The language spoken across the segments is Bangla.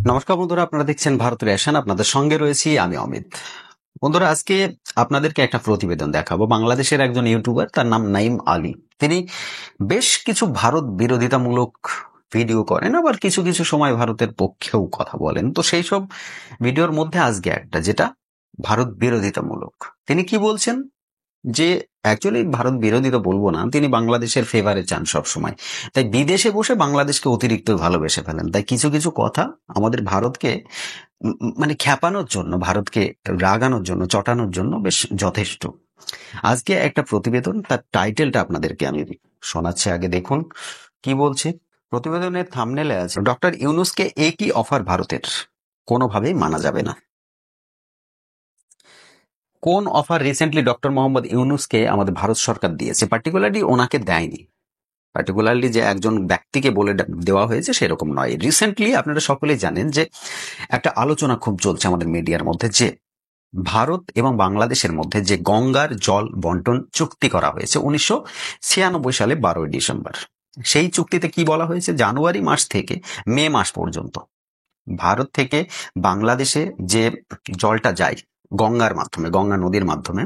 নমস্কার বন্ধুরা, আপনারা দেখছেন ভারতের অ্যাশন। আপনাদের সঙ্গে রয়েছি আমি অমিত। বন্ধুরা, আজকে আপনাদেরকে একটা প্রতিবেদন দেখাবো। বাংলাদেশের একজন ইউটিউবার, তার নাম নাইম আলী। তিনি বেশ কিছু ভারত বিরোধিতামূলক ভিডিও করেন, আবার কিছু কিছু সময় ভারতের পক্ষেও কথা বলেন। তো সেই সব ভিডিওর মধ্যে আজকে একটা, যেটা ভারত বিরোধিতামূলক। তিনি কি বলছেন যে অ্যাকচুয়ালি ভারত বিরোধী তো বলবো না, তিনি বাংলাদেশের ফেভারে চান সব সময়। তাই বিদেশে বসে বাংলাদেশকে অতিরিক্ত ভালোবেসে ফেলেন। তাই কিছু কিছু কথা আমাদের ভারতকে মানে খ্যাপানোর জন্য, ভারতকে রাগানোর জন্য, চটানোর জন্য বেশ যথেষ্ট। আজকে একটা প্রতিবেদন, তার টাইটেলটা আপনাদেরকে আমি শোনাচ্ছি। আগে দেখুন কি বলছে। প্রতিবেদনের থাম্বনেলে আছে, ডক্টর ইউনূসকে একই অফার ভারতের কোনোভাবেই মানা যাবে না। কোন অফার রিসেন্টলি ডক্টর মোহাম্মদ ইউনূসকে আমাদের ভারত সরকার দিয়েছে, পার্টিকুলারলি ওনাকে দেয়নি, পার্টিকুলারলি যে একজন ব্যক্তিকে বলে দেওয়া হয়েছে সেরকম নয়। রিসেন্টলি আপনারা সকলেই জানেন যে একটা আলোচনা খুব চলছে আমাদের মিডিয়ার মধ্যে, যে ভারত এবং বাংলাদেশের মধ্যে যে গঙ্গার জল বন্টন চুক্তি করা হয়েছে 1996 সালে 12 ডিসেম্বর। সেই চুক্তিতে কি বলা হয়েছে, জানুয়ারি মাস থেকে মে মাস পর্যন্ত ভারত থেকে বাংলাদেশে যে জলটা যায় গঙ্গার মাধ্যমে, গঙ্গা নদীর মাধ্যমে,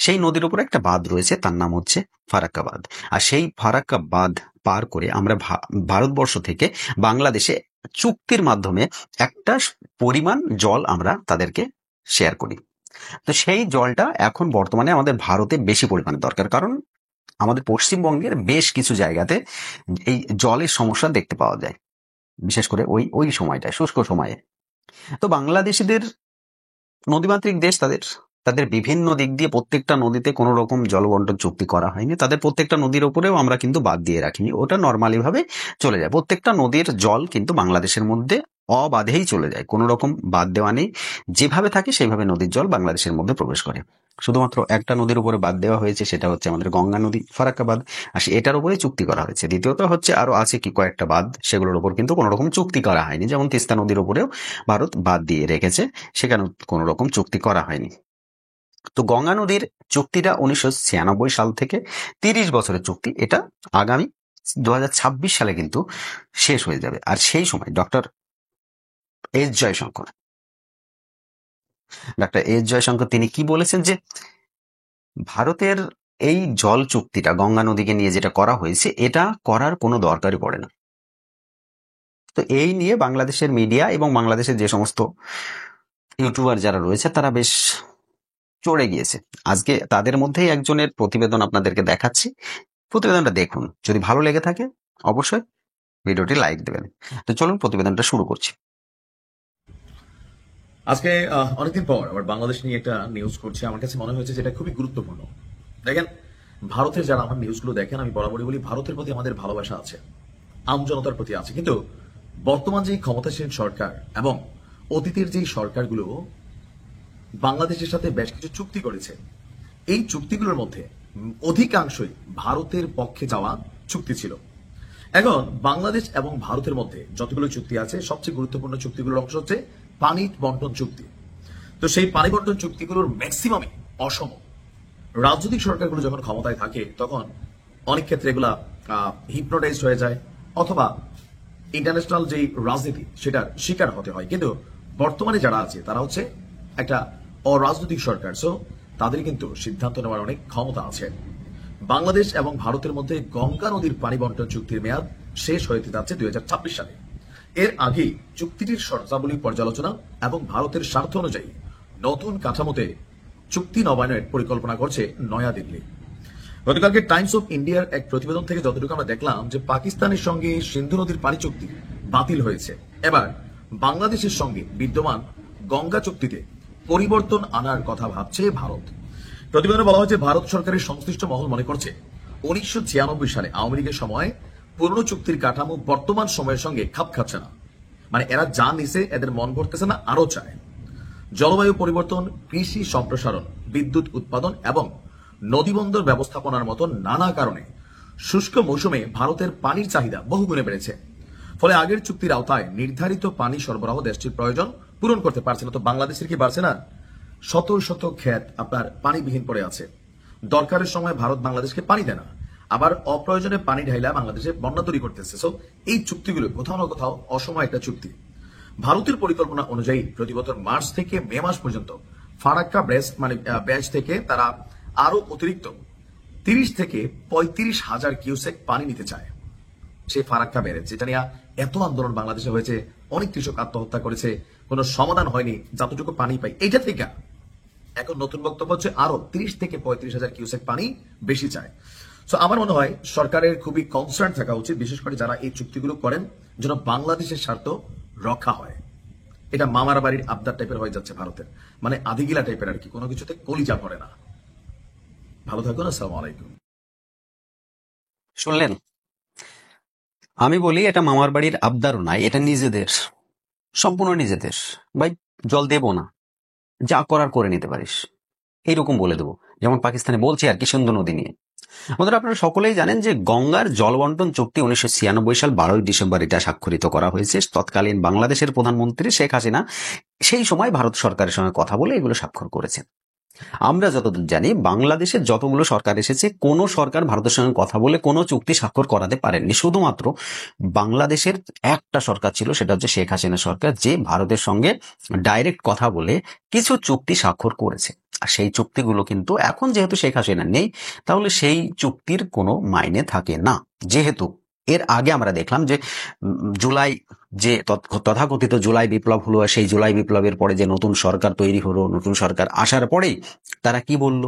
সেই নদীর উপরে একটা বাঁধ রয়েছে, তার নাম হচ্ছে ফারাক্কা বাঁধ। আর সেই ফারাক্কা বাঁধ পার করে আমরা ভারতবর্ষ থেকে বাংলাদেশে চুক্তির মাধ্যমে একটা পরিমাণ জল আমরা তাদেরকে শেয়ার করি। তো সেই জলটা এখন বর্তমানে আমাদের ভারতে বেশি পরিমাণে দরকার, কারণ আমাদের পশ্চিমবঙ্গের বেশ কিছু জায়গাতে এই জলের সমস্যা দেখতে পাওয়া যায়, বিশেষ করে ওই ওই সময়টায়, শুষ্ক সময়ে। তো বাংলাদেশিদের নদীমাতৃক দেশ, তাদের তাদের বিভিন্ন দিক দিয়ে প্রত্যেকটা নদীতে কোনো রকম জলবন্টন চুক্তি করা হয়নি। তাদের প্রত্যেকটা নদীর উপরেও আমরা কিন্তু বাদ দিয়ে রাখিনি, ওটা নর্মালি ভাবে চলে যায়। প্রত্যেকটা নদীর জল কিন্তু বাংলাদেশের মধ্যে অবাধেই চলে যায়, কোনো রকম বাদ দেওয়া নেই। যেভাবে থাকে সেইভাবে নদীর জল বাংলাদেশের মধ্যে প্রবেশ করে। শুধুমাত্র একটা নদীর উপরে বাদ দেওয়া হয়েছে, সেটা হচ্ছে আমাদের গঙ্গা নদী ফারাক্কা বাঁধ, আর এটার উপরে চুক্তি করা হয়েছে। দ্বিতীয়ত হচ্ছে আরো আছে কি কয়েকটা বাঁধ, সেগুলোর উপর কিন্তু কোনো রকম চুক্তি করা হয়নি। যেমন তিস্তা নদীর উপরেও ভারত বাদ দিয়ে রেখেছে, সেখানে কোনো রকম চুক্তি করা হয়নি। তো গঙ্গা নদীর চুক্তিটা 1996 সাল থেকে 30 বছরের চুক্তি, এটা আগামী 2026 সালে কিন্তু শেষ হয়ে যাবে। আর সেই সময় ডক্টর এস জয়শঙ্কর তিনি কি বলেছেন, যে ভারতের এই জল চুক্তিটা গঙ্গা নদীকে নিয়ে যেটা করা হয়েছে, এটা করার কোনো দরকারই পড়ে না। তো এই নিয়ে বাংলাদেশের মিডিয়া এবং বাংলাদেশের যে সমস্ত ইউটিউবার যারা রয়েছে, তারা বেশ চড়ে গিয়েছে। আজকে তাদের মধ্যেই একজনের প্রতিবেদন আপনাদেরকে দেখাচ্ছি। প্রতিবেদনটা দেখুন, যদি ভালো লেগে থাকে অবশ্যই ভিডিওটি লাইক দেবেন। তো চলুন প্রতিবেদনটা শুরু করছি। আজকে অনেকদিন পর আবার বাংলাদেশ নিয়ে একটা নিউজ করছে। আমার কাছে মনে হয়েছে যেটা খুবই গুরুত্বপূর্ণ। দেখেন, ভারতের যারা আমার নিউজগুলো দেখেন, আমি বরাবরই বলি ভারতের প্রতি আমাদের ভালোবাসা আছে, আমজনতার প্রতি আছে, কিন্তু বর্তমান যে ক্ষমতাসীন সরকার এবং অতীতের যে সরকারগুলো বাংলাদেশের সাথে বেশ কিছু চুক্তি করেছে, এই চুক্তিগুলোর মধ্যে অধিকাংশই ভারতের পক্ষে যাওয়া চুক্তি ছিল। এখন বাংলাদেশ এবং ভারতের মধ্যে যতগুলো চুক্তি আছে, সবচেয়ে গুরুত্বপূর্ণ চুক্তিগুলোর অংশ হচ্ছে পানি বন্টন চুক্তি। তো সেই পানি বন্টন চুক্তিগুলোর ম্যাক্সিমামই অসম। রাজনৈতিক সরকারগুলো যখন ক্ষমতায় থাকে তখন অনেক ক্ষেত্রে এগুলা হিপনোটাইজ হয়ে যায়, অথবা ইন্টারন্যাশনাল যে রাজনীতি সেটার শিকার হতে হয়। কিন্তু বর্তমানে যারা আছে তারা হচ্ছে একটা অরাজনৈতিক সরকার, সো তাদের কিন্তু সিদ্ধান্ত নেওয়ার অনেক ক্ষমতা আছে। বাংলাদেশ এবং ভারতের মধ্যে গঙ্গা নদীর পানি বন্টন চুক্তির মেয়াদ শেষ হতে যাচ্ছে 2026 সালে। এর আগে চুক্তিটির শর্তাবলী পর্যালোচনা এবং ভারতের স্বার্থ অনুযায়ী নতুন কাঠামোতে চুক্তি নবায়নের পরিকল্পনা করছে নয়াদিল্লি। গতকালকে টাইমস অফ ইন্ডিয়ার এক প্রতিবেদন থেকে যতটুকু আমরা দেখলাম যে পাকিস্তানের সঙ্গে সিন্ধু নদীর পানি চুক্তি বাতিল হয়েছে। এবার বাংলাদেশের সঙ্গে বিদ্যমান গঙ্গা চুক্তিতে পরিবর্তন আনার কথা ভাবছে ভারত। প্রতিবেদনে বলা হয়েছে, ভারত সরকারের সংশ্লিষ্ট মহল মনে করছে 1996 সালে আওয়ামী লীগের সময় পুরনো চুক্তির কাঠামো বর্তমান সময়ের সঙ্গে খাপ খাচ্ছে না। মানে এরা যা নিছে এদের মন ভরতেছে না, আরো চায়। জলবায়ু পরিবর্তন, কৃষি সম্প্রসারণ, বিদ্যুৎ উৎপাদন এবং নদীবন্দর ব্যবস্থাপনার মতো নানা কারণে শুষ্ক মৌসুমে ভারতের পানির চাহিদা বহুগুণে বেড়েছে। ফলে আগের চুক্তির আওতায় নির্ধারিত পানি সরবরাহ দেশটির প্রয়োজন পূরণ করতে পারছে না। তো বাংলাদেশের কি বাড়ছে না? শত শত ক্ষেত আপনার পানিবিহীন পড়ে আছে। দরকারের সময় ভারত বাংলাদেশকে পানি দেয় না, আবার অপ্রয়োজনে পানি ঢাইলা বাংলাদেশে বন্যা তৈরি করতেছে। সো এই চুক্তিগুলো কোথাও না কোথাও অসময় একটা চুক্তি। ভারতের পরিকল্পনা অনুযায়ী প্রতি বছর মার্চ থেকে মে মাস পর্যন্ত ফারাক্কা ব্যাচ থেকে তারা আরো অতিরিক্ত 30 থেকে 35,000 কিউসেক পানি নিতে চায়। সেই ফারাক্কা ব্যারেজ যেটা নিয়ে এত আন্দোলন বাংলাদেশে হয়েছে, অনেক কৃষক আত্মহত্যা করেছে, কোনো সমাধান হয়নি, যতটুকু পানি পাই এইটা থেকে এখন নতুন বক্তব্য হচ্ছে আরো 30 থেকে 35,000 কিউসেক পানি বেশি চায়। সো আমার মনে হয় সরকারের খুবই কনসার্ন থাকা উচিত, বিশেষ করে যারা এই চুক্তিগুলো করেন যেন বাংলাদেশের স্বার্থ রক্ষা হয়। এটা মামার বাড়ির আবদার টাইপের হয়ে যাচ্ছে ভারতের, মানে আদিগিলা টাইপের আর কি, কোনো কিছুতে কলিজা পড়ে না। ভালো থাকুন, আসসালামু আলাইকুম। শুনলেন? আমি বলি এটা মামার বাড়ির আবদারও নাই, এটা নিজেদের, সম্পূর্ণ নিজেদের। ভাই জল দেবো না, যা করার করে নিতে পারিস, এইরকম বলে দেবো। যেমন পাকিস্তানে বলছে আর কি সিন্ধু নদী নিয়ে। বন্ধুরা, আপনারা সকলেই জানেন যে গঙ্গার জল বন্টন চুক্তি 1996 সাল 12 ডিসেম্বর এটা স্বাক্ষরিত করা হয়েছে। তৎকালীন বাংলাদেশের প্রধানমন্ত্রী শেখ হাসিনা সেই সময় ভারত সরকারের সঙ্গে কথা বলে এগুলো স্বাক্ষর করেছেন। আমরা যতদূর জানি বাংলাদেশের যতগুলো সরকার এসেছে, কোন সরকার ভারতের সঙ্গে কথা বলে কোনো চুক্তি স্বাক্ষর করাতে পারেননি। শুধুমাত্র বাংলাদেশের একটা সরকার ছিল, সেটা হচ্ছে শেখ হাসিনা সরকার, যে ভারতের সঙ্গে ডাইরেক্ট কথা বলে কিছু চুক্তি স্বাক্ষর করেছে। আর সেই চুক্তিগুলো কিন্তু এখন যেহেতু শেখ হাসিনা নেই, তাহলে সেই চুক্তির কোনো মাইনে থাকে না। যেহেতু এর আগে আমরা দেখলাম যে জুলাই যে তথাকথিত জুলাই বিপ্লব হলো, সেই জুলাই বিপ্লবের পরে যে নতুন সরকার তৈরি হলো, নতুন সরকার আসার পরেই তারা কি বলল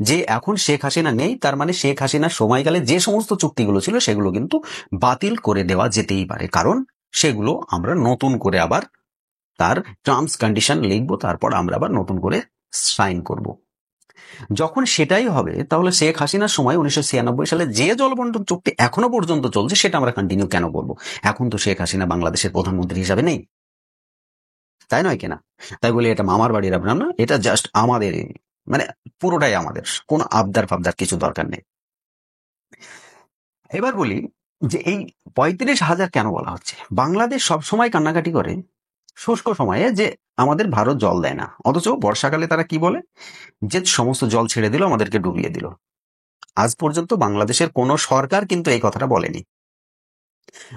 যে এখন শেখ হাসিনা নেই, তার মানে শেখ হাসিনার সময়কালে যে সমস্ত চুক্তিগুলো ছিল সেগুলো কিন্তু বাতিল করে দেওয়া যেতেই পারে, কারণ সেগুলো আমরা নতুন করে আবার তার টার্মস কন্ডিশন লিখবো, তারপর আমরা আবার নতুন করে সাইন করব। যখন সেটাই হবে, তাহলে শেখ হাসিনার সময় 1996 সালে যে জলবন্টন চুক্তি এখনো পর্যন্ত চলছে সেটা আমরা কন্টিনিউ কেন করবো? এখন তো শেখ হাসিনা বাংলাদেশের প্রধানমন্ত্রী হিসাবে নেই, তাই নয় কিনা? তাই বলে এটা মামার বাড়ির আপনার না, এটা জাস্ট আমাদের, মানে পুরোটাই আমাদের, কোনো আবদার ফাবদার কিছু দরকার নেই। এবার বলি যে এই 35,000 কেন বলা হচ্ছে? বাংলাদেশ সব সময় কান্নাকাটি করে শুষ্ক সময়ে যে আমাদের ভারত জল দেয় না, অথচ বর্ষাকালে তারা কি বলে যে সমস্ত জল ছেড়ে দিল, আমাদেরকে ডুবিয়ে দিল। আজ পর্যন্ত বাংলাদেশের কোন সরকার কিন্তু এই কথাটা বলেনি,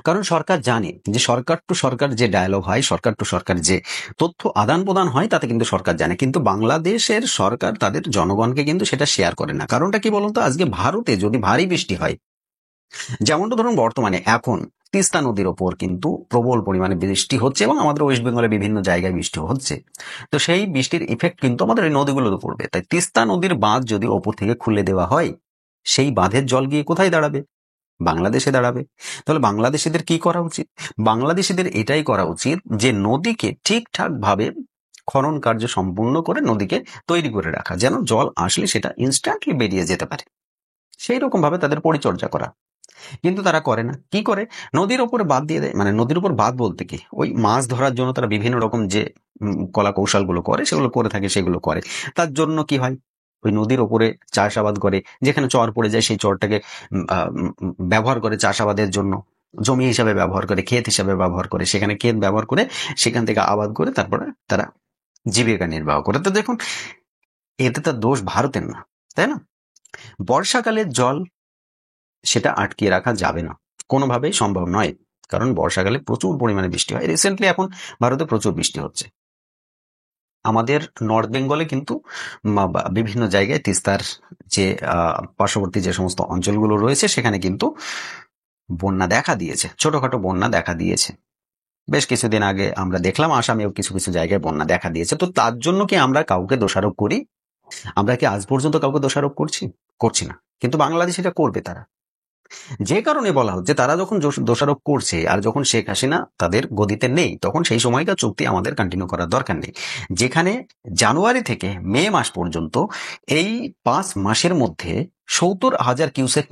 কারণ সরকার জানে যে সরকার টু সরকার যে ডায়ালগ হয়, সরকার টু সরকার যে তথ্য আদান প্রদান হয়, তাতে কিন্তু সরকার জানে, কিন্তু বাংলাদেশের সরকার তাদের জনগণকে কিন্তু সেটা শেয়ার করে না। কারণটা কি বলুন তো? আজকে ভারতে যদি ভারী বৃষ্টি হয়, যেমনটা ধরুন বর্তমানে এখন তিস্তা নদীর ওপর কিন্তু প্রবল পরিমাণে বৃষ্টি হচ্ছে এবং আমাদের ওয়েস্ট বেঙ্গলে বিভিন্ন জায়গায় বৃষ্টি হচ্ছে, তো সেই বৃষ্টির ইফেক্ট কিন্তু আমাদের এই নদীগুলোতে পড়বে। তাই তিস্তা নদীর বাঁধ যদি ওপর থেকে খুলে দেওয়া হয়, সেই বাঁধের জল গিয়ে কোথায় দাঁড়াবে? বাংলাদেশে দাঁড়াবে। তাহলে বাংলাদেশিদের কি করা উচিত? বাংলাদেশিদের এটাই করা উচিত যে নদীকে ঠিকঠাক ভাবে খনন কার্য সম্পূর্ণ করে নদীকে তৈরি করে রাখা, যেন জল আসলে সেটা ইনস্ট্যান্টলি বেরিয়ে যেতে পারে, সেই রকম ভাবে তাদের পরিচর্যা করা। কিন্তু তারা করে না। কি করে? নদীর ওপরে বাঁধ দিয়ে দেয়। মানে নদীর উপর বাঁধ বলতে কি, ওই মাছ ধরার জন্য তারা বিভিন্ন রকম যে কলা কৌশল গুলো করে, সেগুলো করে থাকে, সেগুলো করে। তার জন্য কি হয়, ওই নদীর ওপরে চাষাবাদ করে, যেখানে চর পড়ে যায় সেই চরটাকে ব্যবহার করে চাষাবাদের জন্য, জমি হিসাবে ব্যবহার করে, ক্ষেত হিসাবে ব্যবহার করে, সেখানে ক্ষেত ব্যবহার করে সেখান থেকে আবাদ করে তারপরে তারা জীবিকা নির্বাহ করে। তো দেখুন, এতে তার দোষ ভারতের না, তাই না? বর্ষাকালের জল সেটা আটকিয়ে রাখা যাবে না, কোনোভাবেই সম্ভব নয়, কারণ বর্ষাকালে প্রচুর পরিমাণে বৃষ্টি হয়। রিসেন্টলি এখন ভারতে প্রচুর বৃষ্টি হচ্ছে। আমাদের নর্থ বেঙ্গলে কিন্তু বিভিন্ন জায়গায় তিস্তার যে পার্শ্ববর্তী যে সমস্ত অঞ্চলগুলো রয়েছে সেখানে কিন্তু বন্যা দেখা দিয়েছে, ছোটখাটো বন্যা দেখা দিয়েছে। বেশ কিছুদিন আগে আমরা দেখলাম আসামেও কিছু কিছু জায়গায় বন্যা দেখা দিয়েছে। তো তার জন্য কি আমরা কাউকে দোষারোপ করি? আমরা কি আজ পর্যন্ত কাউকে দোষারোপ করছি না, কিন্তু বাংলাদেশ এটা করবে। তারা যে কারণে বলা হচ্ছে, তারা যখন দোষারোপ করছে আর যখন শেখ হাসিনা তাদের গদিতে নেই, তখন সেই সময়কার চুক্তি আমাদের কন্টিনিউ করার দরকার নেই। যেখানে জানুয়ারি থেকে মে মাস পর্যন্ত এই 5 মাসের মধ্যে 70,000 কিউসেক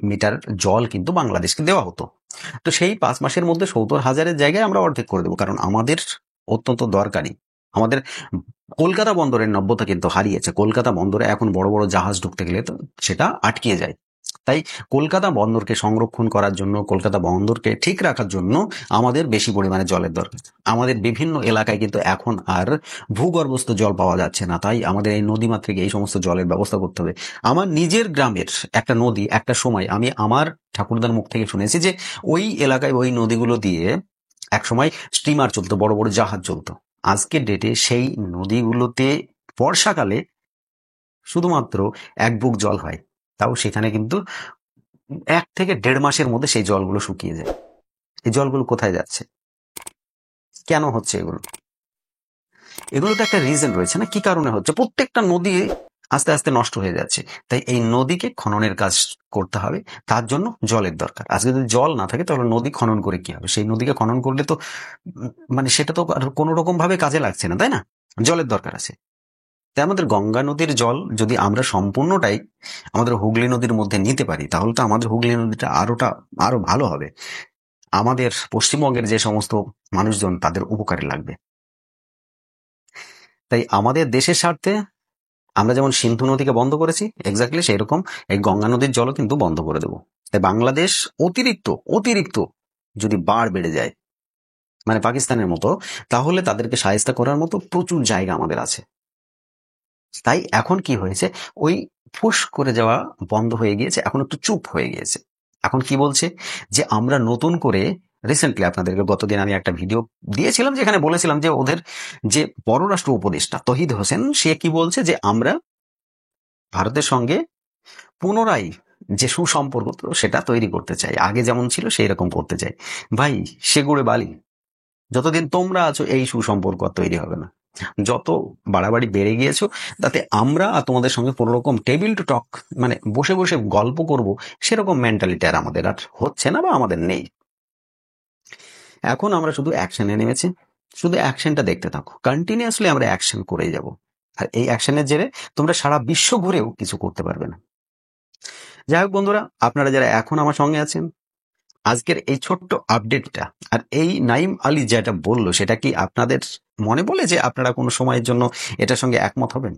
মিটার জল কিন্তু বাংলাদেশকে দেওয়া হতো। তো সেই 5 মাসের মধ্যে 70,000-এর জায়গায় আমরা অর্ধেক করে দেবো, কারণ আমাদের অত্যন্ত দরকারি। আমাদের কলকাতা বন্দরের নব্যতা কিন্তু হারিয়েছে। কলকাতা বন্দরে এখন বড় বড় জাহাজ ঢুকতে গেলে তো সেটা আটকিয়ে যায়। তাই কলকাতা বন্দরকে সংরক্ষণ করার জন্য, কলকাতা বন্দরকে ঠিক রাখার জন্য আমাদের বেশি পরিমাণে জলের দরকার। আমাদের বিভিন্ন এলাকায় কিন্তু এখন আর ভূগর্ভস্থ জল পাওয়া যাচ্ছে না, তাই আমাদের এই নদীমাতৃক এই সমস্ত জলের ব্যবস্থা করতে হবে। আমার নিজের গ্রামের একটা নদী, একটা সময় আমি আমার ঠাকুরদার মুখ থেকে শুনেছি যে ওই এলাকায় ওই নদীগুলো দিয়ে একসময় স্টিমার চলতো, বড় বড় জাহাজ চলতো। আজকের ডেটে সেই নদীগুলোতে বর্ষাকালে শুধুমাত্র এক বুক জল হয়, তাও সেখানে কিন্তু 1 থেকে 1.5 মাসের মধ্যে সেই জলগুলো শুকিয়ে যায়। এই জলগুলো কোথায় যাচ্ছে, কেন হচ্ছে এগুলো? এগুলো তো একটা রিজন রয়েছে না, কি কারণে হচ্ছে? প্রত্যেকটা নদী আস্তে আস্তে নষ্ট হয়ে যাচ্ছে। তাই এই নদীকে খননের কাজ করতে হবে, তার জন্য জলের দরকার। আজকে যদি জল না থাকে তাহলে নদী খনন করে কি হবে? সেই নদীকে খনন করলে তো মানে সেটা তো আর কোনো রকম ভাবে কাজে লাগছে না, তাই না? জলের দরকার আছে। তাই আমাদের গঙ্গা নদীর জল যদি আমরা সম্পূর্ণটাই আমাদের হুগলি নদীর মধ্যে নিতে পারি, তাহলে তো আমাদের হুগলি নদীটা আরো ভালো হবে। আমাদের পশ্চিমবঙ্গের যে সমস্ত মানুষজন তাদের উপকারে লাগবে। তাই আমাদের দেশের স্বার্থে আমরা যেমন সিন্ধু নদীকে বন্ধ করেছি, এক্স্যাক্টলি সেই রকম এই গঙ্গা নদীর জলও কিন্তু বন্ধ করে দেবো। তাই বাংলাদেশ অতিরিক্ত যদি বাড় বেড়ে যায় মানে পাকিস্তানের মতো, তাহলে তাদেরকে শায়েস্তা করার মতো প্রচুর জায়গা আমাদের আছে। তাই এখন কি হয়েছে, ওই ফুস করে যাওয়া বন্ধ হয়ে গিয়েছে, এখন একটু চুপ হয়ে গিয়েছে। এখন কি বলছে যে আমরা নতুন করে, রিসেন্টলি আপনাদেরকে গতদিন আমি একটা ভিডিও দিয়েছিলাম যেখানে বলেছিলাম যে ওদের যে পররাষ্ট্র উপদেষ্টা তহিদ হোসেন, সে কি বলছে যে আমরা ভারতের সঙ্গে পুনরায় যে সুসম্পর্ক সেটা তৈরি করতে চাই, আগে যেমন ছিল সেই রকম করতে চাই। ভাই, সেগুড়ে বালি, যতদিন তোমরা আছো এই সুসম্পর্ক আর তৈরি হবে না। যত বাড়াবাড়ি বেড়ে গিয়েছো, তাতে আমরা আর তোমাদের সঙ্গে কোনো রকম টেবিল টু টক মানে বসে বসে গল্প করব সেরকম মেন্টালিটি আর আমাদের আর হচ্ছে না বা আমাদের নেই। এখন আমরা শুধু অ্যাকশনে নেমেছি, শুধু অ্যাকশনটা দেখতে থাকো, কন্টিনিউয়াসলি আমরা অ্যাকশন করেই যাব। আর এই অ্যাকশনের জেরে তোমরা সারা বিশ্ব ঘুরেও কিছু করতে পারবে না। যাই হোক বন্ধুরা, আপনারা যারা এখন আমার সঙ্গে আছেন, আজকের এই ছোট্ট আপডেটটা আর এই নাইম আলী যেটা বললো, সেটা কি আপনাদের মনে বলে যে আপনারা কোনো সময়ের জন্য এটার সঙ্গে একমত হবেন?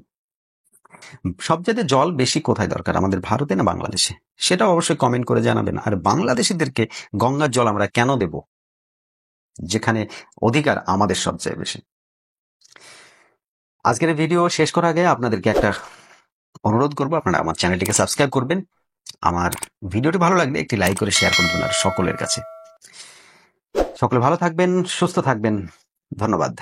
সবচেয়ে জল বেশি কোথায় দরকার, আমাদের ভারতে না বাংলাদেশে? সেটা অবশ্যই কমেন্ট করে জানাবেন। আর বাংলাদেশিদেরকে গঙ্গার জল আমরা কেন দেব, যেখানে অধিকার আমাদের সবচেয়ে বেশি? আজকের ভিডিও শেষ করার আগে আপনাদেরকে একটা অনুরোধ করবো, আপনারা আমার চ্যানেলটিকে সাবস্ক্রাইব করবেন। আমার ভিডিওটি ভালো লাগলে একটি লাইক করে শেয়ার করবেন আর সকলের কাছে। সকলে ভালো থাকবেন, সুস্থ থাকবেন। ধন্যবাদ।